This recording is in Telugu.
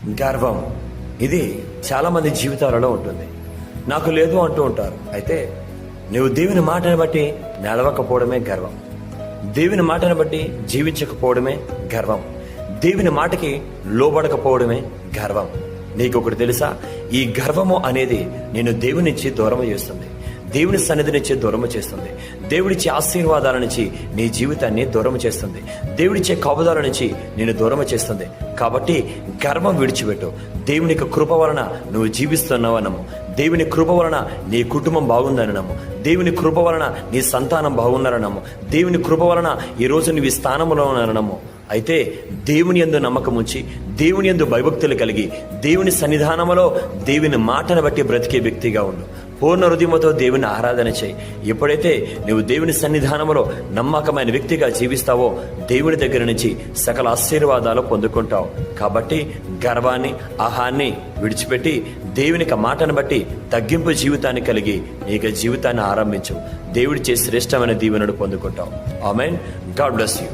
గర్వం ఇది చాలా మంది జీవితాలలో ఉంటుంది. నాకు లేదు అంటూ ఉంటారు. అయితే నువ్వు దేవుని మాటను బట్టి నడవకపోవడమే గర్వం. దేవుని మాటను బట్టి జీవించకపోవడమే గర్వం. దేవుని మాటకి లోబడకపోవడమే గర్వం. నీకొకటి తెలుసా? ఈ గర్వము అనేది నేను దేవుని నుంచి దూరం చేస్తుంది, దేవుని సన్నిధి నుంచి దూరం చేస్తుంది, దేవుడిచ్చే ఆశీర్వాదాల నుంచి నీ జీవితాన్ని దూరం చేస్తుంది, దేవుడిచ్చే కబుదాల నుంచి నేను దూరం చేస్తుంది. కాబట్టి గర్వం విడిచిపెట్టు. దేవుని కృప వలన నువ్వు జీవిస్తున్నావని నమ్ము. దేవుని కృప వలన నీ కుటుంబం బాగుందని నమ్ము. దేవుని కృప వలన నీ సంతానం బాగున్నారని నమ్ము. దేవుని కృప వలన ఈరోజు నువ్వు ఈ స్థానంలో ఉన్నారని నమ్ము. అయితే దేవుని యందు నమ్మకం ఉంచి, దేవుని యందు భయభక్తులు కలిగి, దేవుని సన్నిధానంలో దేవుని మాటను బట్టి బ్రతికే వ్యక్తిగా ఉండు. పూర్ణ హృదయంతో దేవుని ఆరాధన చేయి. ఎప్పుడైతే నువ్వు దేవుని సన్నిధానంలో నమ్మకమైన వ్యక్తిగా జీవిస్తావో దేవుని దగ్గర నుంచి సకల ఆశీర్వాదాలు పొందుకుంటావు. కాబట్టి గర్వాన్ని, అహాన్ని విడిచిపెట్టి దేవునికి మాటను బట్టి తగ్గింపు జీవితాన్ని కలిగి నీకు జీవితాన్ని ఆరంభించు. దేవుడిచ్చే శ్రేష్టమైన దీవెనను పొందుకుంటావు. ఆమేన్. God bless you.